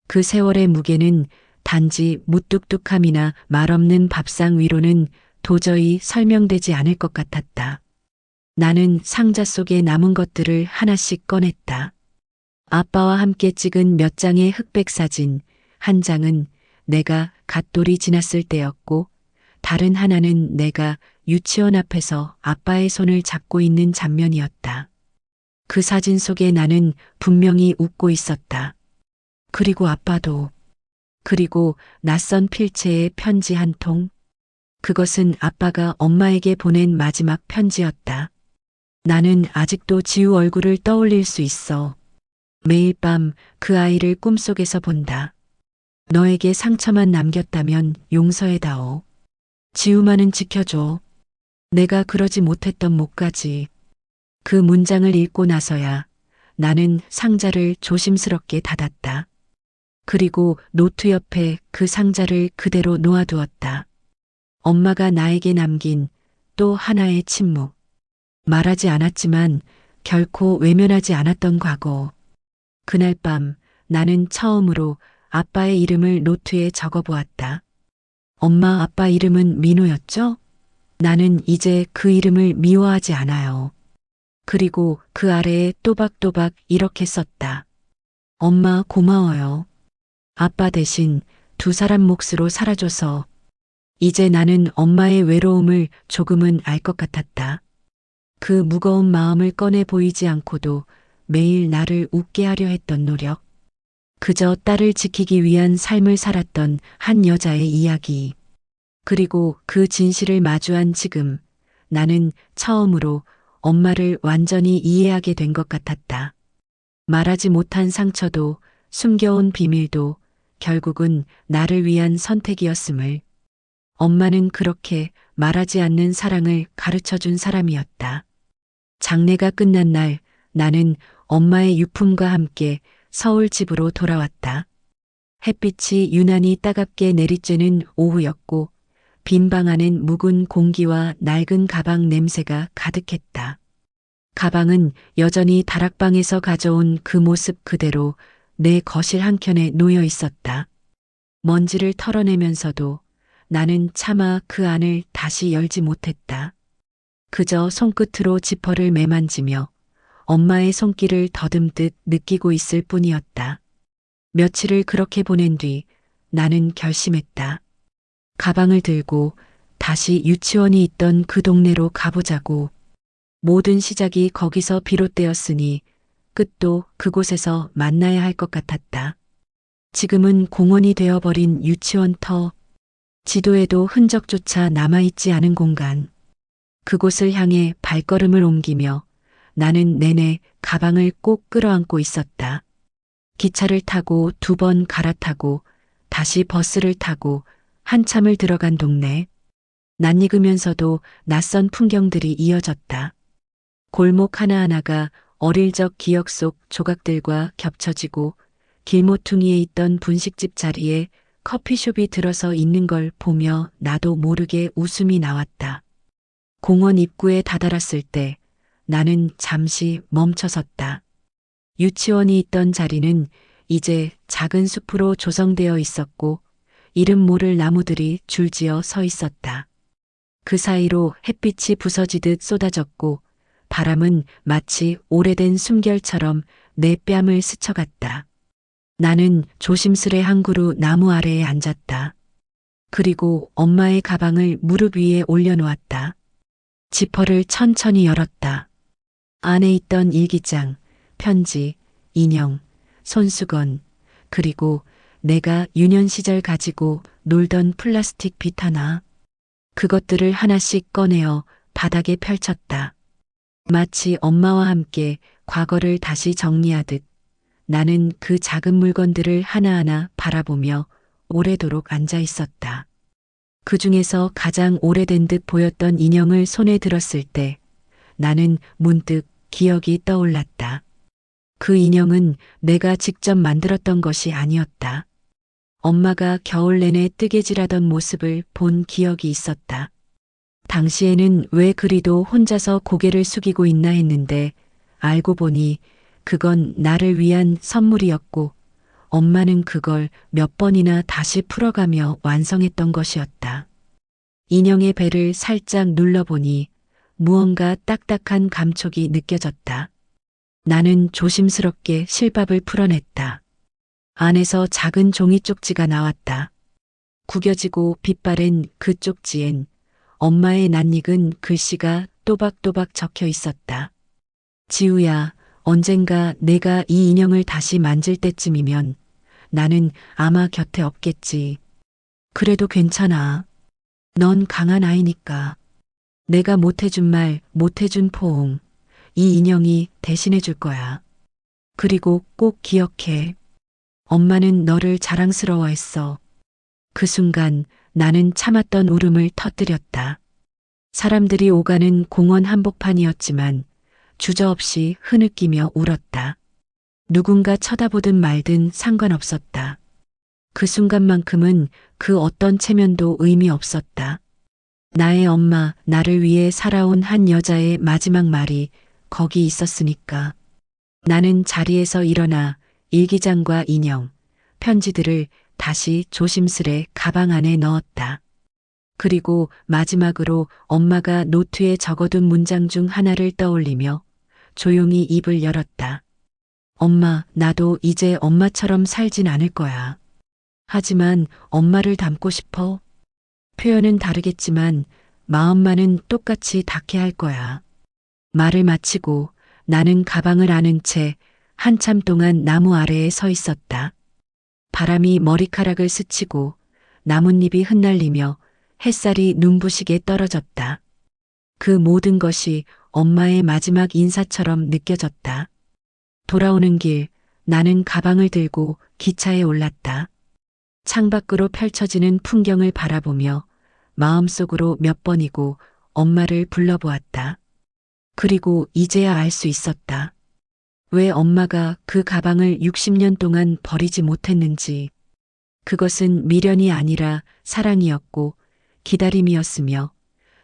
Speaker 1: 그 세월의 무게는 단지 무뚝뚝함이나 말없는 밥상 위로는 도저히 설명되지 않을 것 같았다. 나는 상자 속에 남은 것들을 하나씩 꺼냈다. 아빠와 함께 찍은 몇 장의 흑백 사진, 한 장은 내가 갓돌이 지났을 때였고, 다른 하나는 내가 유치원 앞에서 아빠의 손을 잡고 있는 장면이었다. 그 사진 속에 나는 분명히 웃고 있었다. 그리고 아빠도. 그리고 낯선 필체의 편지 한 통. 그것은 아빠가 엄마에게 보낸 마지막 편지였다. 나는 아직도 지우 얼굴을 떠올릴 수 있어. 매일 밤 그 아이를 꿈속에서 본다. 너에게 상처만 남겼다면 용서해다오. 지우만은 지켜줘. 내가 그러지 못했던 못까지. 그 문장을 읽고 나서야 나는 상자를 조심스럽게 닫았다. 그리고 노트 옆에 그 상자를 그대로 놓아두었다. 엄마가 나에게 남긴 또 하나의 침묵. 말하지 않았지만 결코 외면하지 않았던 과거. 그날 밤 나는 처음으로 아빠의 이름을 노트에 적어보았다. 엄마 아빠 이름은 민호였죠? 나는 이제 그 이름을 미워하지 않아요. 그리고 그 아래에 또박또박 이렇게 썼다. 엄마 고마워요. 아빠 대신 두 사람 몫으로 살아줘서. 이제 나는 엄마의 외로움을 조금은 알 것 같았다. 그 무거운 마음을 꺼내 보이지 않고도 매일 나를 웃게 하려 했던 노력. 그저 딸을 지키기 위한 삶을 살았던 한 여자의 이야기. 그리고 그 진실을 마주한 지금 나는 처음으로 엄마를 완전히 이해하게 된 것 같았다. 말하지 못한 상처도 숨겨온 비밀도 결국은 나를 위한 선택이었음을. 엄마는 그렇게 말하지 않는 사랑을 가르쳐 준 사람이었다. 장례가 끝난 날 나는 엄마의 유품과 함께 서울 집으로 돌아왔다. 햇빛이 유난히 따갑게 내리쬐는 오후였고 빈 방 안엔 묵은 공기와 낡은 가방 냄새가 가득했다. 가방은 여전히 다락방에서 가져온 그 모습 그대로 내 거실 한켠에 놓여 있었다. 먼지를 털어내면서도 나는 차마 그 안을 다시 열지 못했다. 그저 손끝으로 지퍼를 매만지며 엄마의 손길을 더듬듯 느끼고 있을 뿐이었다. 며칠을 그렇게 보낸 뒤 나는 결심했다. 가방을 들고 다시 유치원이 있던 그 동네로 가보자고. 모든 시작이 거기서 비롯되었으니 끝도 그곳에서 만나야 할 것 같았다. 지금은 공원이 되어버린 유치원 터. 지도에도 흔적조차 남아있지 않은 공간. 그곳을 향해 발걸음을 옮기며 나는 내내 가방을 꼭 끌어안고 있었다. 기차를 타고 2번 갈아타고 다시 버스를 타고 한참을 들어간 동네. 낯익으면서도 낯선 풍경들이 이어졌다. 골목 하나하나가 어릴 적 기억 속 조각들과 겹쳐지고 길모퉁이에 있던 분식집 자리에 커피숍이 들어서 있는 걸 보며 나도 모르게 웃음이 나왔다. 공원 입구에 다다랐을 때 나는 잠시 멈춰섰다. 유치원이 있던 자리는 이제 작은 숲으로 조성되어 있었고 이름 모를 나무들이 줄지어 서 있었다. 그 사이로 햇빛이 부서지듯 쏟아졌고 바람은 마치 오래된 숨결처럼 내 뺨을 스쳐갔다. 나는 조심스레 한 그루 나무 아래에 앉았다. 그리고 엄마의 가방을 무릎 위에 올려놓았다. 지퍼를 천천히 열었다. 안에 있던 일기장, 편지, 인형, 손수건, 그리고 내가 유년 시절 가지고 놀던 플라스틱 빛 하나. 그것들을 하나씩 꺼내어 바닥에 펼쳤다. 마치 엄마와 함께 과거를 다시 정리하듯 나는 그 작은 물건들을 하나하나 바라보며 오래도록 앉아 있었다. 그 중에서 가장 오래된 듯 보였던 인형을 손에 들었을 때 나는 문득 기억이 떠올랐다. 그 인형은 내가 직접 만들었던 것이 아니었다. 엄마가 겨울 내내 뜨개질하던 모습을 본 기억이 있었다. 당시에는 왜 그리도 혼자서 고개를 숙이고 있나 했는데 알고 보니 그건 나를 위한 선물이었고 엄마는 그걸 몇 번이나 다시 풀어가며 완성했던 것이었다. 인형의 배를 살짝 눌러보니 무언가 딱딱한 감촉이 느껴졌다. 나는 조심스럽게 실밥을 풀어냈다. 안에서 작은 종이 쪽지가 나왔다. 구겨지고 빛바랜 그 쪽지엔 엄마의 낯익은 글씨가 또박또박 적혀 있었다. 지우야, 언젠가 내가 이 인형을 다시 만질 때쯤이면 나는 아마 곁에 없겠지. 그래도 괜찮아. 넌 강한 아이니까. 내가 못해준 말, 못해준 포옹. 이 인형이 대신해 줄 거야. 그리고 꼭 기억해. 엄마는 너를 자랑스러워했어. 그 순간 나는 참았던 울음을 터뜨렸다. 사람들이 오가는 공원 한복판이었지만 주저없이 흐느끼며 울었다. 누군가 쳐다보든 말든 상관없었다. 그 순간만큼은 그 어떤 체면도 의미 없었다. 나의 엄마, 나를 위해 살아온 한 여자의 마지막 말이 거기 있었으니까. 나는 자리에서 일어나 일기장과 인형, 편지들을 다시 조심스레 가방 안에 넣었다. 그리고 마지막으로 엄마가 노트에 적어둔 문장 중 하나를 떠올리며 조용히 입을 열었다. 엄마, 나도 이제 엄마처럼 살진 않을 거야. 하지만 엄마를 닮고 싶어. 표현은 다르겠지만 마음만은 똑같이 닿게 할 거야. 말을 마치고 나는 가방을 안은 채 한참 동안 나무 아래에 서 있었다. 바람이 머리카락을 스치고 나뭇잎이 흩날리며 햇살이 눈부시게 떨어졌다. 그 모든 것이 엄마의 마지막 인사처럼 느껴졌다. 돌아오는 길 나는 가방을 들고 기차에 올랐다. 창밖으로 펼쳐지는 풍경을 바라보며 마음속으로 몇 번이고 엄마를 불러보았다. 그리고 이제야 알 수 있었다. 왜 엄마가 그 가방을 60년 동안 버리지 못했는지. 그것은 미련이 아니라 사랑이었고 기다림이었으며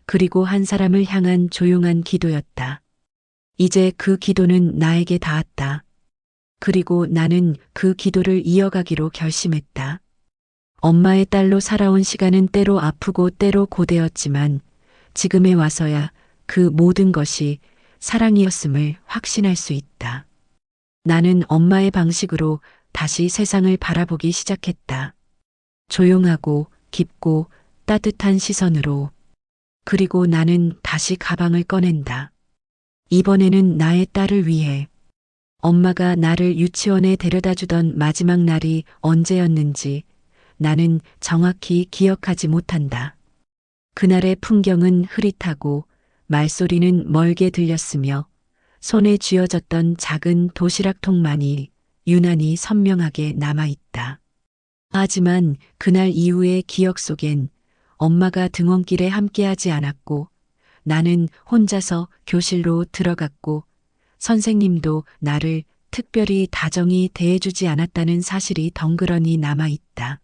Speaker 1: 그리고 한 사람을 향한 조용한 기도였다. 이제 그 기도는 나에게 닿았다. 그리고 나는 그 기도를 이어가기로 결심했다. 엄마의 딸로 살아온 시간은 때로 아프고 때로 고되었지만 지금에 와서야 그 모든 것이 사랑이었음을 확신할 수 있다. 나는 엄마의 방식으로 다시 세상을 바라보기 시작했다. 조용하고 깊고 따뜻한 시선으로. 그리고 나는 다시 가방을 꺼낸다. 이번에는 나의 딸을 위해. 엄마가 나를 유치원에 데려다 주던 마지막 날이 언제였는지 나는 정확히 기억하지 못한다. 그날의 풍경은 흐릿하고 말소리는 멀게 들렸으며 손에 쥐어졌던 작은 도시락통만이 유난히 선명하게 남아있다. 하지만 그날 이후의 기억 속엔 엄마가 등원길에 함께하지 않았고 나는 혼자서 교실로 들어갔고 선생님도 나를 특별히 다정히 대해주지 않았다는 사실이 덩그러니 남아있다.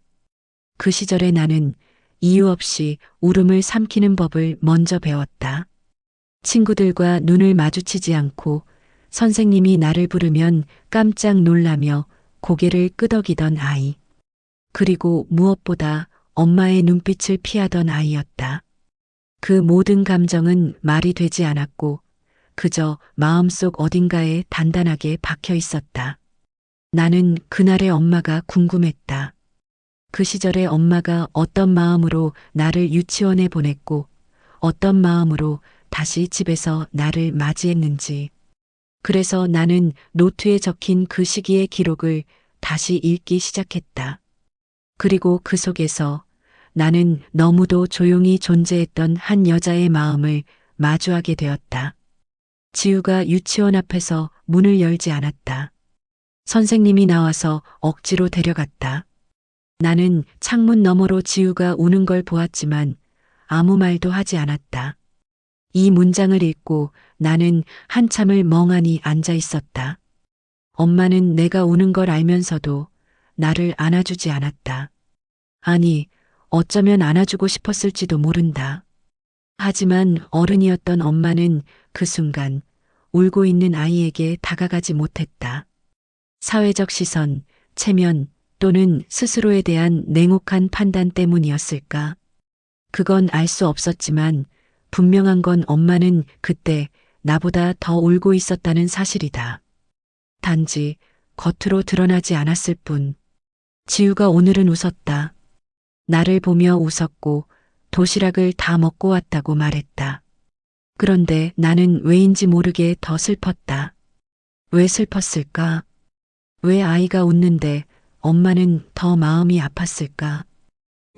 Speaker 1: 그 시절에 나는 이유 없이 울음을 삼키는 법을 먼저 배웠다. 친구들과 눈을 마주치지 않고 선생님이 나를 부르면 깜짝 놀라며 고개를 끄덕이던 아이. 그리고 무엇보다 엄마의 눈빛을 피하던 아이였다. 그 모든 감정은 말이 되지 않았고 그저 마음속 어딘가에 단단하게 박혀 있었다. 나는 그날의 엄마가 궁금했다. 그 시절에 엄마가 어떤 마음으로 나를 유치원에 보냈고 어떤 마음으로 다시 집에서 나를 맞이했는지. 그래서 나는 노트에 적힌 그 시기의 기록을 다시 읽기 시작했다. 그리고 그 속에서 나는 너무도 조용히 존재했던 한 여자의 마음을 마주하게 되었다. 지우가 유치원 앞에서 문을 열지 않았다. 선생님이 나와서 억지로 데려갔다. 나는 창문 너머로 지우가 우는 걸 보았지만 아무 말도 하지 않았다. 이 문장을 읽고 나는 한참을 멍하니 앉아 있었다. 엄마는 내가 우는 걸 알면서도 나를 안아주지 않았다. 아니, 어쩌면 안아주고 싶었을지도 모른다. 하지만 어른이었던 엄마는 그 순간 울고 있는 아이에게 다가가지 못했다. 사회적 시선, 체면 또는 스스로에 대한 냉혹한 판단 때문이었을까? 그건 알 수 없었지만 분명한 건 엄마는 그때 나보다 더 울고 있었다는 사실이다. 단지 겉으로 드러나지 않았을 뿐. 지우가 오늘은 웃었다. 나를 보며 웃었고 도시락을 다 먹고 왔다고 말했다. 그런데 나는 왜인지 모르게 더 슬펐다. 왜 슬펐을까? 왜 아이가 웃는데 엄마는 더 마음이 아팠을까?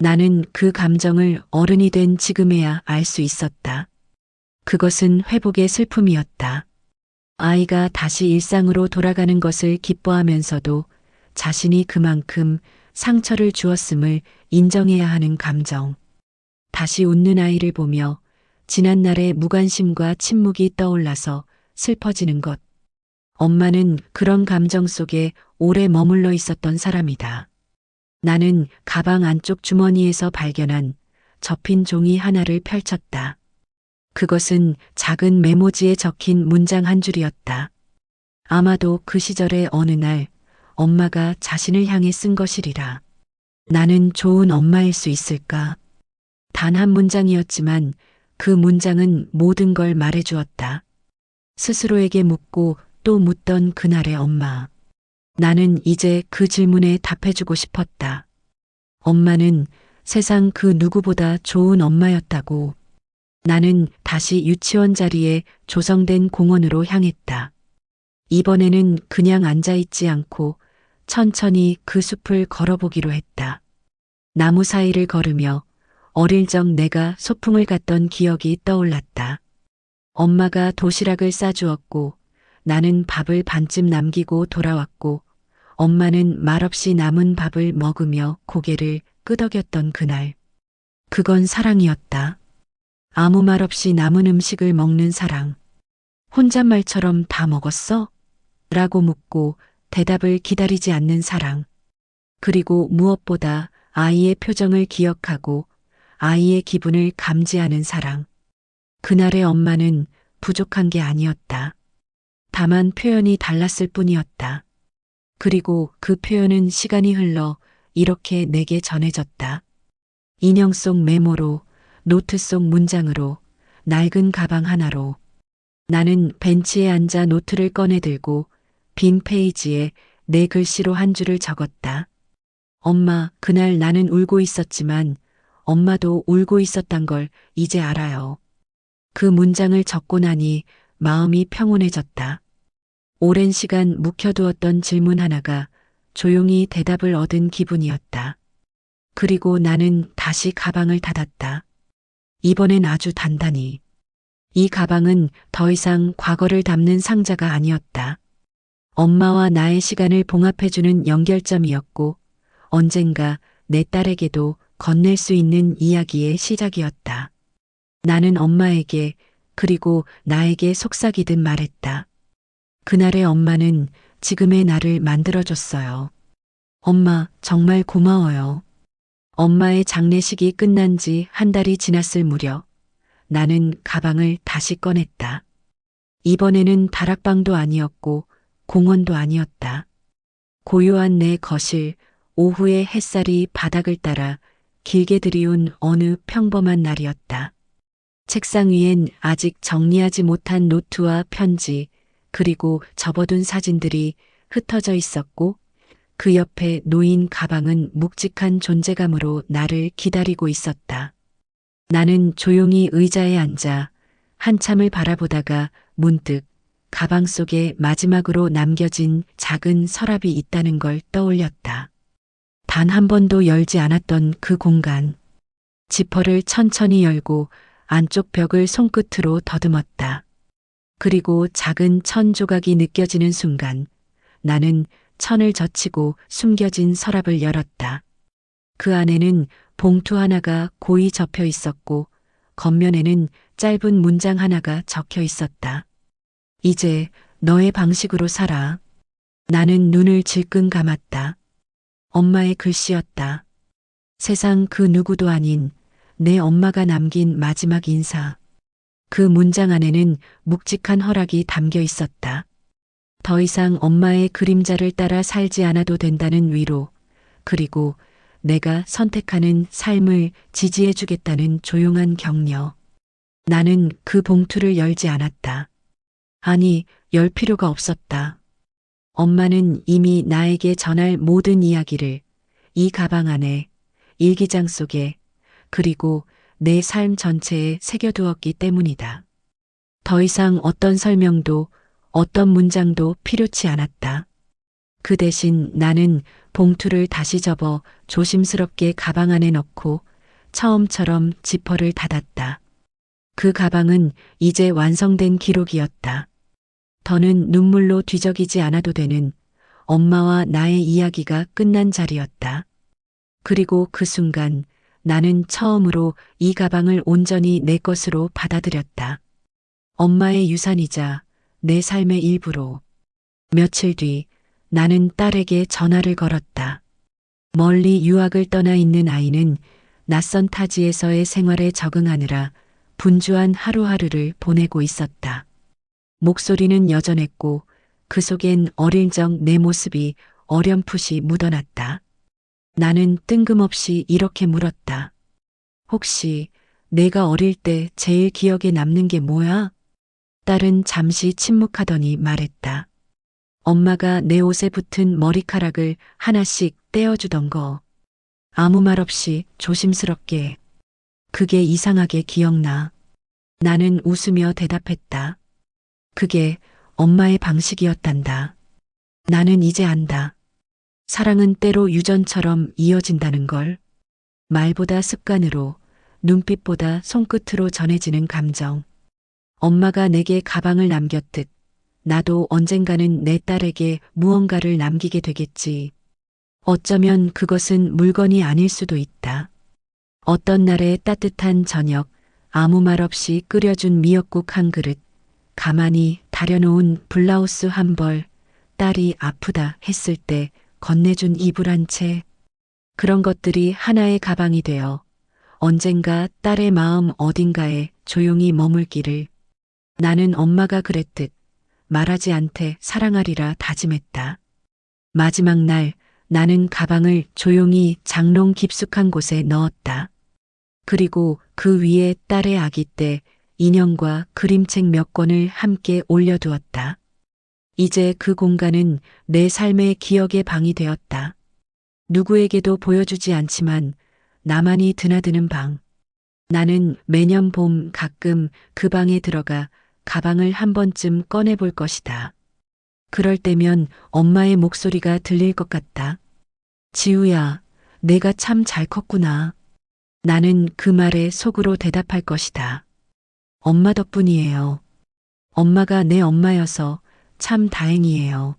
Speaker 1: 나는 그 감정을 어른이 된 지금에야 알 수 있었다. 그것은 회복의 슬픔이었다. 아이가 다시 일상으로 돌아가는 것을 기뻐하면서도 자신이 그만큼 상처를 주었음을 인정해야 하는 감정. 다시 웃는 아이를 보며 지난날의 무관심과 침묵이 떠올라서 슬퍼지는 것. 엄마는 그런 감정 속에 오래 머물러 있었던 사람이다. 나는 가방 안쪽 주머니에서 발견한 접힌 종이 하나를 펼쳤다. 그것은 작은 메모지에 적힌 문장 한 줄이었다. 아마도 그 시절의 어느 날 엄마가 자신을 향해 쓴 것이리라. 나는 좋은 엄마일 수 있을까? 단 한 문장이었지만 그 문장은 모든 걸 말해주었다. 스스로에게 묻고 또 묻던 그날의 엄마. 나는 이제 그 질문에 답해주고 싶었다. 엄마는 세상 그 누구보다 좋은 엄마였다고. 나는 다시 유치원 자리에 조성된 공원으로 향했다. 이번에는 그냥 앉아있지 않고 천천히 그 숲을 걸어보기로 했다. 나무 사이를 걸으며 어릴 적 내가 소풍을 갔던 기억이 떠올랐다. 엄마가 도시락을 싸주었고 나는 밥을 반쯤 남기고 돌아왔고 엄마는 말없이 남은 밥을 먹으며 고개를 끄덕였던 그날. 그건 사랑이었다. 아무 말 없이 남은 음식을 먹는 사랑. 혼잣말처럼 다 먹었어? 라고 묻고 대답을 기다리지 않는 사랑. 그리고 무엇보다 아이의 표정을 기억하고 아이의 기분을 감지하는 사랑. 그날의 엄마는 부족한 게 아니었다. 다만 표현이 달랐을 뿐이었다. 그리고 그 표현은 시간이 흘러 이렇게 내게 전해졌다. 인형 속 메모로, 노트 속 문장으로, 낡은 가방 하나로. 나는 벤치에 앉아 노트를 꺼내 들고 빈 페이지에 내 글씨로 한 줄을 적었다. 엄마, 그날 나는 울고 있었지만 엄마도 울고 있었단 걸 이제 알아요. 그 문장을 적고 나니 마음이 평온해졌다. 오랜 시간 묵혀두었던 질문 하나가 조용히 대답을 얻은 기분이었다. 그리고 나는 다시 가방을 닫았다. 이번엔 아주 단단히. 이 가방은 더 이상 과거를 담는 상자가 아니었다. 엄마와 나의 시간을 봉합해주는 연결점이었고 언젠가 내 딸에게도 건넬 수 있는 이야기의 시작이었다. 나는 엄마에게 그리고 나에게 속삭이듯 말했다. 그날의 엄마는 지금의 나를 만들어줬어요. 엄마, 정말 고마워요. 엄마의 장례식이 끝난 지 한 달이 지났을 무렵 나는 가방을 다시 꺼냈다. 이번에는 다락방도 아니었고 공원도 아니었다. 고요한 내 거실, 오후의 햇살이 바닥을 따라 길게 들이운 어느 평범한 날이었다. 책상 위엔 아직 정리하지 못한 노트와 편지, 그리고 접어둔 사진들이 흩어져 있었고 그 옆에 놓인 가방은 묵직한 존재감으로 나를 기다리고 있었다. 나는 조용히 의자에 앉아 한참을 바라보다가 문득 가방 속에 마지막으로 남겨진 작은 서랍이 있다는 걸 떠올렸다. 단 한 번도 열지 않았던 그 공간. 지퍼를 천천히 열고 안쪽 벽을 손끝으로 더듬었다. 그리고 작은 천 조각이 느껴지는 순간 나는 천을 젖히고 숨겨진 서랍을 열었다. 그 안에는 봉투 하나가 고이 접혀 있었고 겉면에는 짧은 문장 하나가 적혀 있었다. 이제 너의 방식으로 살아. 나는 눈을 질끈 감았다. 엄마의 글씨였다. 세상 그 누구도 아닌 내 엄마가 남긴 마지막 인사. 그 문장 안에는 묵직한 허락이 담겨 있었다. 더 이상 엄마의 그림자를 따라 살지 않아도 된다는 위로, 그리고 내가 선택하는 삶을 지지해주겠다는 조용한 격려. 나는 그 봉투를 열지 않았다. 아니, 열 필요가 없었다. 엄마는 이미 나에게 전할 모든 이야기를 이 가방 안에, 일기장 속에, 그리고 내 삶 전체에 새겨두었기 때문이다. 더 이상 어떤 설명도 어떤 문장도 필요치 않았다. 그 대신 나는 봉투를 다시 접어 조심스럽게 가방 안에 넣고 처음처럼 지퍼를 닫았다. 그 가방은 이제 완성된 기록이었다. 더는 눈물로 뒤적이지 않아도 되는 엄마와 나의 이야기가 끝난 자리였다. 그리고 그 순간 나는 처음으로 이 가방을 온전히 내 것으로 받아들였다. 엄마의 유산이자 내 삶의 일부로. 며칠 뒤 나는 딸에게 전화를 걸었다. 멀리 유학을 떠나 있는 아이는 낯선 타지에서의 생활에 적응하느라 분주한 하루하루를 보내고 있었다. 목소리는 여전했고 그 속엔 어릴 적 내 모습이 어렴풋이 묻어났다. 나는 뜬금없이 이렇게 물었다. 혹시 내가 어릴 때 제일 기억에 남는 게 뭐야? 딸은 잠시 침묵하더니 말했다. 엄마가 내 옷에 붙은 머리카락을 하나씩 떼어주던 거. 아무 말 없이 조심스럽게. 그게 이상하게 기억나. 나는 웃으며 대답했다. 그게 엄마의 방식이었단다. 나는 이제 안다. 사랑은 때로 유전처럼 이어진다는 걸. 말보다 습관으로, 눈빛보다 손끝으로 전해지는 감정. 엄마가 내게 가방을 남겼듯 나도 언젠가는 내 딸에게 무언가를 남기게 되겠지. 어쩌면 그것은 물건이 아닐 수도 있다. 어떤 날의 따뜻한 저녁, 아무 말 없이 끓여준 미역국 한 그릇, 가만히 다려놓은 블라우스 한 벌, 딸이 아프다 했을 때 건네준 이불 한 채. 그런 것들이 하나의 가방이 되어 언젠가 딸의 마음 어딘가에 조용히 머물기를. 나는 엄마가 그랬듯 말하지 않되 사랑하리라 다짐했다. 마지막 날 나는 가방을 조용히 장롱 깊숙한 곳에 넣었다. 그리고 그 위에 딸의 아기 때 인형과 그림책 몇 권을 함께 올려두었다. 이제 그 공간은 내 삶의 기억의 방이 되었다. 누구에게도 보여주지 않지만 나만이 드나드는 방. 나는 매년 봄 가끔 그 방에 들어가 가방을 한 번쯤 꺼내볼 것이다. 그럴 때면 엄마의 목소리가 들릴 것 같다. 지우야, 내가 참 잘 컸구나. 나는 그 말에 속으로 대답할 것이다. 엄마 덕분이에요. 엄마가 내 엄마여서 참 다행이에요.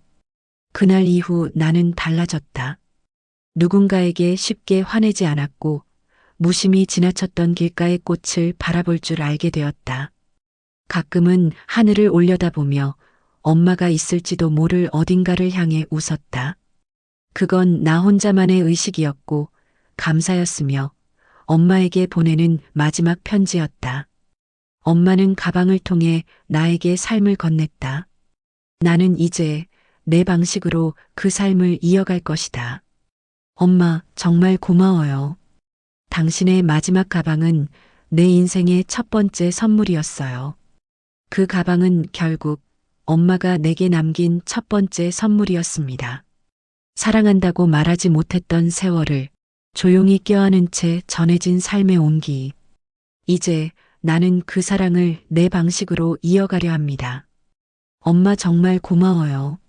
Speaker 1: 그날 이후 나는 달라졌다. 누군가에게 쉽게 화내지 않았고 무심히 지나쳤던 길가의 꽃을 바라볼 줄 알게 되었다. 가끔은 하늘을 올려다보며 엄마가 있을지도 모를 어딘가를 향해 웃었다. 그건 나 혼자만의 의식이었고 감사였으며 엄마에게 보내는 마지막 편지였다. 엄마는 가방을 통해 나에게 삶을 건넸다. 나는 이제 내 방식으로 그 삶을 이어갈 것이다. 엄마, 정말 고마워요. 당신의 마지막 가방은 내 인생의 첫 번째 선물이었어요. 그 가방은 결국 엄마가 내게 남긴 첫 번째 선물이었습니다. 사랑한다고 말하지 못했던 세월을 조용히 껴안은 채 전해진 삶의 온기. 이제 나는 그 사랑을 내 방식으로 이어가려 합니다. 엄마 정말 고마워요.